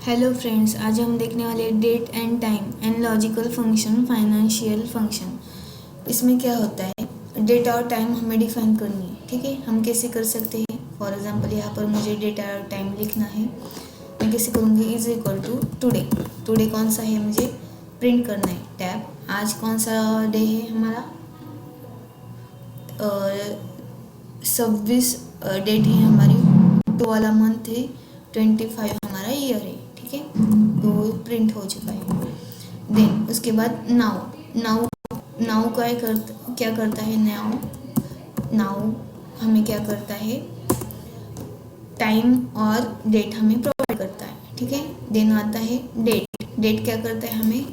Hello friends, आज हम देखने वाले date and time and logical function financial function. इसमें क्या होता है, डेट और टाइम हमें डिफाइन करनी है। ठीक है, हम कैसे कर सकते हैं। फॉर एग्जांपल यहाँ पर मुझे डेट और टाइम लिखना है। मैं कैसे करूँगी, is equal to today. Today कौन सा है, मुझे प्रिंट करना है टैब। आज कौन सा डे है हमारा, 26 डेट है हमारी, तो वाला मंथ है, 25 हमारा ईयर है। ठीक है, तो प्रिंट हो चुका है। देन उसके बाद नाउ नाउ नाउ क्या करता है, नाउ नाउ हमें क्या करता है, टाइम और डेट हमें प्रोवाइड करता है। ठीक है, देन आता है डेट। डेट क्या करता है, हमें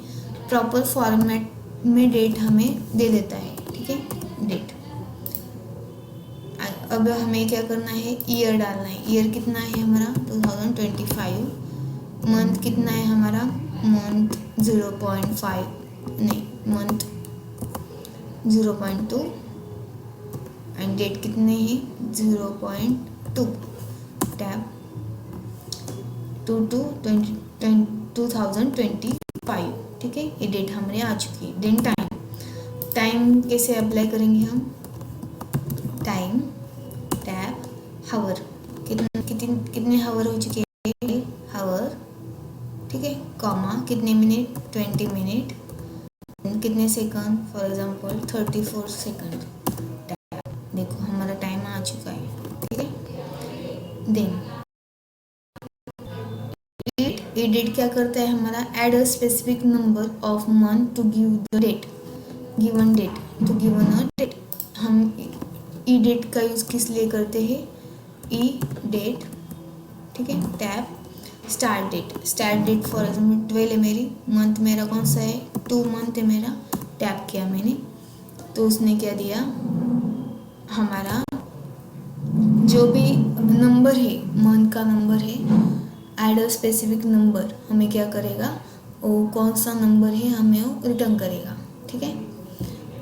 प्रॉपर फॉर्मेट में डेट हमें दे देता है। ठीक है, डेट। अब हमें क्या करना है, ईयर डालना है। ईयर कितना है हमारा 2025। मंथ कितना है हमारा, मंथ 0.5 नहीं, मंथ 0.2 एंड डेट कितने हैं 0.2। टैब 2025। ठीक है, ये डेट हमारे आ चुकी है। Then time. टाइम कैसे अप्लाई करेंगे हम, टाइम टैब हावर, कितने हावर हो चुके हैं, हावर। ठीक है, कॉमा कितने मिनट, 20 मिनट। कितने सेकंड, फॉर एग्जांपल 34 सेकंड। देखो हमारा टाइम आ चुका है। ठीक है, देन डेट क्या करता है हमारा, add a specific number of month to give the date, given date, to given a date. हम ई डेट का यूज़ किस लिए करते हैं, ई डेट। ठीक है, tab start date. Start date for example 12 है मेरी, मंथ मेरा कौन सा है, 2 मंथ है मेरा। टैप किया मैंने, तो उसने क्या दिया, हमारा जो भी नंबर है, मंथ का नंबर है, एड अ स्पेसिफिक नंबर, हमें क्या करेगा, वो कौन सा नंबर है हमें वो रिटर्न करेगा। ठीक है,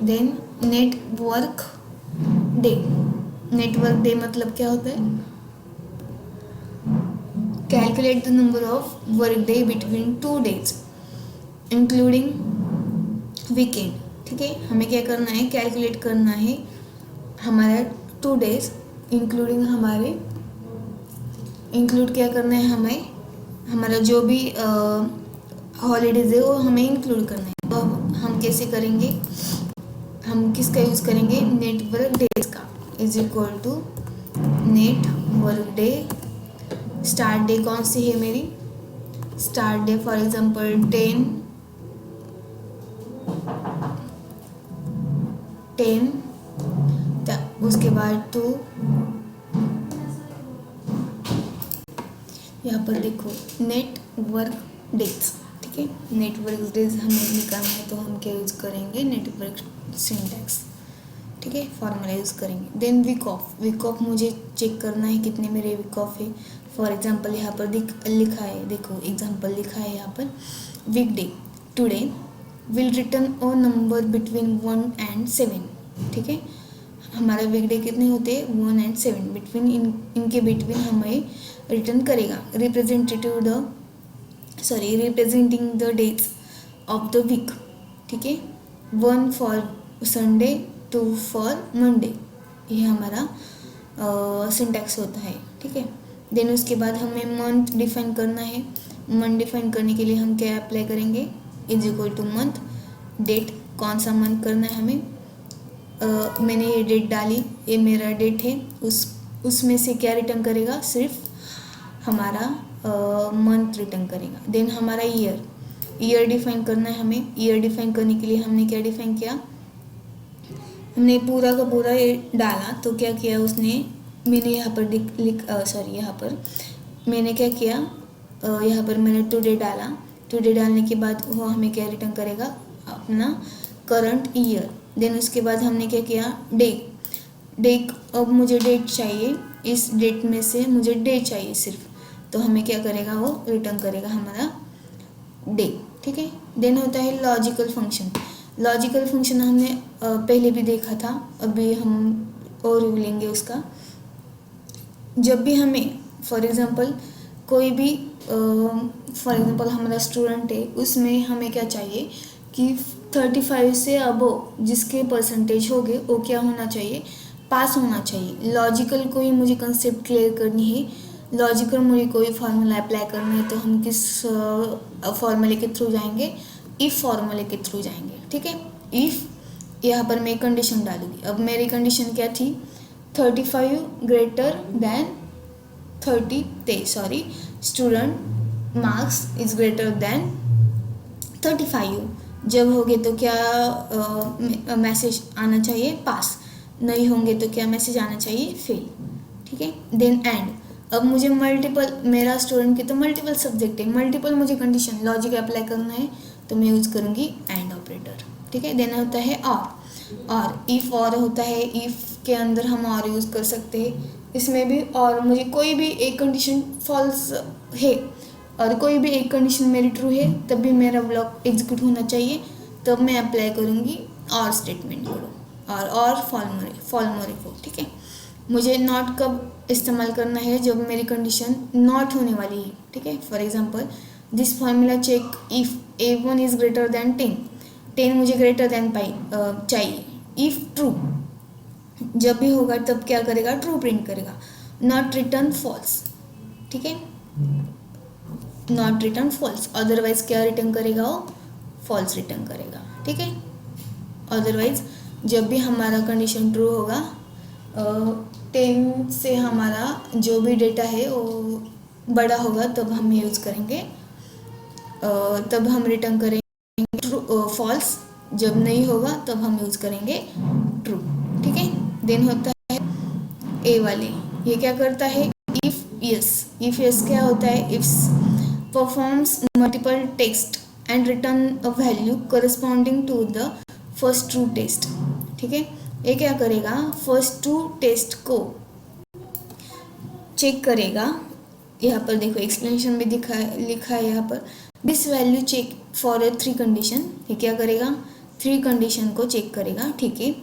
then network day. Network day मतलब क्या होता है, calculate the number of work day between 2 days including weekend. ठीक है, हमें क्या करना है, कैलकुलेट करना है हमारा 2 डेज इंक्लूडिंग हमारे, इंक्लूड क्या करना है हमें, हमारा जो भी हॉलीडेज है वो हमें इंक्लूड करना है। तो हम कैसे करेंगे, हम किसका यूज़ करेंगे, नेटवर्क डेज का, is equal to network day. Start day कौन सी है मेरी, स्टार्ट डे फॉर एग्जांपल 10, उसके बाद 2, यहाँ पर देखो नेटवर्क डेज। ठीक है, नेटवर्क डेज हमें निकालना है, तो हम क्या यूज़ करेंगे, नेटवर्क सिंटैक्स। ठीक है, फार्मूला यूज़ करेंगे। Then week off. Week off मुझे चेक करना है कितने मेरे वीक ऑफ है। फॉर एग्जांपल यहाँ पर लिखा है, देखो एग्जांपल लिखा है यहाँ पर, week day today will return a number between 1 and 7। ठीक है, हमारा वीक डे कितने होते हैं, 1 and 7, बिटवीन इनके बिटवीन हमें रिटर्न करेगा, representing the dates of the week. ठीक है, 1 फॉर संडे, 2 फॉर मंडे, ये हमारा सिंटैक्स होता है। ठीक है, देन उसके बाद हमें मंथ डिफाइन करना है। मंथ डिफाइन करने के लिए हम क्या अप्लाई करेंगे, is equal to month. Date कौन सा मंथ करना है हमें, मैंने ये डेट डाली, ये मेरा डेट है, उसमें से क्या रिटर्न करेगा, सिर्फ हमारा मंथ रिटर्न करेगा। देन हमारा ईयर डिफाइन करना है हमें। ईयर डिफाइन करने के लिए हमने क्या डिफाइन किया, हमने पूरा का पूरा ये डाला, तो क्या किया उसने, मैंने यहाँ पर यहाँ पर मैंने क्या किया, यहाँ पर मैंने टुडे डाला। टुडे डालने के बाद वो हमें क्या रिटर्न करेगा, अपना करंट ईयर। देन उसके बाद हमने क्या किया, डे अब मुझे डेट चाहिए, इस डेट में से मुझे डे चाहिए सिर्फ, तो हमें क्या करेगा, वो रिटर्न करेगा हमारा डे। ठीक है, देन होता है लॉजिकल फंक्शन। लॉजिकल फंक्शन हमने पहले भी देखा था, अभी हम और रिव्यू लेंगे उसका। जब भी हमें फॉर एग्जांपल कोई भी फॉर एग्जांपल हमारा स्टूडेंट है, उसमें हमें क्या चाहिए कि 35 से अबव जिसके परसेंटेज हो गए वो क्या होना चाहिए, पास होना चाहिए। लॉजिकल कोई मुझे कंसेप्ट क्लियर करनी है, लॉजिकल मुझे कोई फार्मूला अप्लाई करना है, तो हम किस फार्मूले के थ्रू जाएंगे, इफ़ फार्मूले के थ्रू जाएंगे। ठीक है, इफ़ यहाँ पर मैं कंडीशन डालूंगी। अब मेरी कंडीशन क्या थी, 35 greater than 30 student marks is greater than 35। जब होंगे तो क्या मैसेज आना चाहिए, पास। नहीं होंगे तो क्या मैसेज आना चाहिए, फेल। ठीक है, देन एंड। अब मुझे मल्टीपल, मेरा स्टूडेंट के तो मल्टीपल सब्जेक्ट है, मल्टीपल मुझे कंडीशन लॉजिक अप्लाई करना है, तो मैं यूज़ करूँगी एंड ऑपरेटर। ठीक है, देन होता है और इफ़ और होता है, इफ़ के अंदर हम और यूज़ कर सकते हैं। इसमें भी और मुझे कोई भी एक कंडीशन फॉल्स है और कोई भी एक कंडीशन मेरी ट्रू है, तब भी मेरा ब्लॉक एग्जीक्यूट होना चाहिए, तब मैं अप्लाई करूँगी और स्टेटमेंट को और फॉर्मूले को। ठीक है, मुझे नॉट कब इस्तेमाल करना है, जब मेरी कंडीशन नॉट होने वाली है। ठीक है, for example this formula check if A1 is greater than 10 मुझे ग्रेटर देन चाहिए। इफ़ ट्रू, जब भी होगा तब क्या करेगा, ट्रू प्रिंट करेगा, नॉट रिटर्न फॉल्स। ठीक है, नॉट रिटर्न फॉल्स, अदरवाइज क्या रिटर्न करेगा, वो फॉल्स रिटर्न करेगा। ठीक है, अदरवाइज जब भी हमारा कंडीशन ट्रू होगा, 10 से हमारा जो भी डेटा है वो बड़ा होगा, तब हम यूज़ करेंगे, तब हम रिटर्न करेंगे ट्रू फॉल्स। जब नहीं होगा तब हम यूज़ करेंगे ट्रू। ठीक है, देन होता है ए वाले, ये क्या करता है, इफ यस क्या होता है, IFS performs multiple test and return a value corresponding to the first true test. ठीक है, ये क्या करेगा, फर्स्ट ट्रू टेस्ट को चेक करेगा। यहाँ पर देखो एक्सप्लेनेशन में लिखा है यहाँ पर, this value check for a 3 condition. ये क्या करेगा, 3 कंडीशन को चेक करेगा। ठीक है,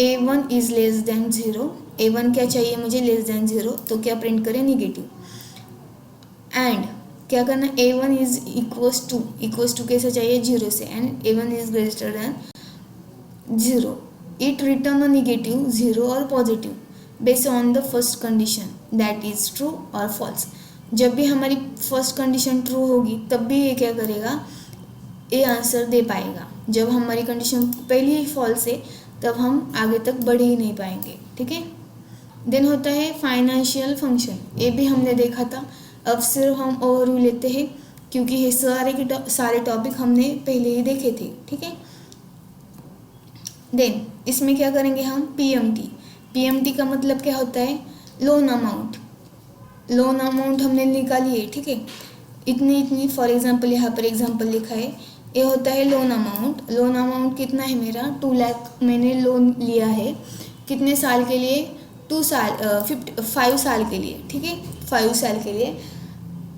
A1 is less than 0, A1 क्या चाहिए मुझे, लेस देन 0, तो क्या प्रिंट करें, निगेटिव। एंड क्या करना, A1 इज इक्वस टू कैसे चाहिए, 0 से, and A1 is greater than 0, it return a negative, 0 और positive based on the first condition that is true और फॉल्स। जब भी हमारी फर्स्ट कंडीशन ट्रू होगी तब भी ये क्या करेगा, ये आंसर दे पाएगा। जब हमारी कंडीशन पहली ही फॉल्स है तब हम आगे तक बढ़ ही नहीं पाएंगे। ठीक है, देन होता है फाइनेंशियल फंक्शन, ये भी हमने देखा था। अब सिर्फ हम ओवरव्यू लेते हैं क्योंकि ये सारे टॉपिक हमने पहले ही देखे थे। ठीक है, देन इसमें क्या करेंगे हम, पीएमटी का मतलब क्या होता है, लोन अमाउंट हमने निकाली है। ठीक है, इतनी फॉर एग्जांपल यहाँ पर एग्जांपल लिखा है, ये होता है लोन अमाउंट कितना है मेरा, 2 लाख मैंने लोन लिया है, कितने साल के लिए, 5 साल के लिए। ठीक है, 5 साल के लिए।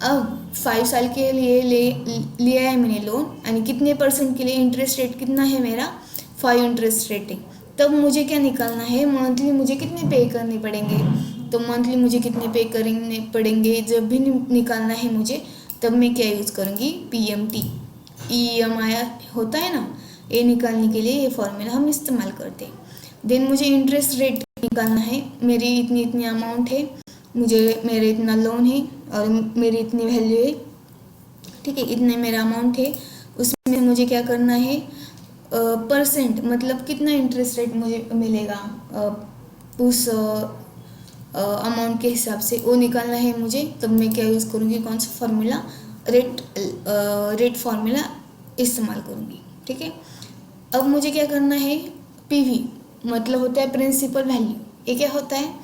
अब 5 साल के लिए लिया है मैंने लोन, यानी कितने % के लिए, इंटरेस्ट रेट कितना है मेरा, 5 इंटरेस्ट रेट है। तब मुझे क्या निकालना है, मंथली मुझे कितने पे करने पड़ेंगे, तो मंथली मुझे कितने पे करने पड़ेंगे जब भी निकालना है मुझे, तब मैं क्या यूज़ करूँगी, पीएमटी। EMI होता है ना, ये निकालने के लिए ये फॉर्मूला हम इस्तेमाल करते हैं। देन मुझे इंटरेस्ट रेट निकालना है, मेरी इतनी अमाउंट है, मेरे इतना लोन है और मेरी इतनी वैल्यू है। ठीक है, इतने मेरा अमाउंट है, उसमें मुझे क्या करना है, % मतलब कितना इंटरेस्ट रेट मुझे मिलेगा उस अमाउंट के हिसाब से वो निकालना है मुझे। तब मैं क्या यूज़ करूँगी, कौन सा फार्मूला, रेट फार्मूला इस्तेमाल करूँगी। ठीक है, अब मुझे क्या करना है, PV मतलब होता है प्रिंसिपल वैल्यू। ये क्या होता है,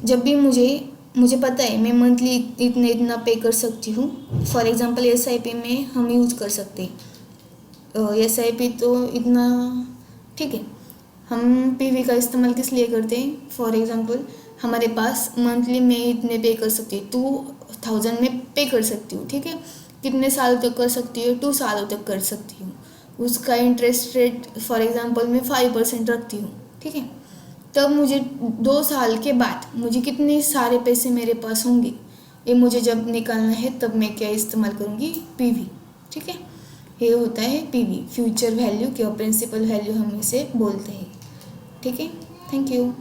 जब भी मुझे पता है मैं मंथली इतना पे कर सकती हूँ। फॉर एग्जांपल SIP में हम यूज़ कर सकते हैं, SIP तो इतना। ठीक है, हम PV का इस्तेमाल किस लिए करते हैं, फॉर एग्जांपल हमारे पास मंथली में इतने पे कर सकती हूँ, 2000 में पे कर सकती हूँ। ठीक है, कितने साल तक कर सकती हूँ, 2 सालों तक कर सकती हूँ। उसका इंटरेस्ट रेट फॉर एग्जांपल मैं 5% रखती हूँ। ठीक है, तब मुझे 2 साल के बाद मुझे कितने सारे पैसे मेरे पास होंगे, ये मुझे जब निकालना है तब मैं क्या इस्तेमाल करूँगी, पीवी। ठीक है, ये होता है पीवी, फ्यूचर वैल्यू, क्या प्रिंसिपल वैल्यू हम इसे बोलते हैं। ठीक है, थैंक यू।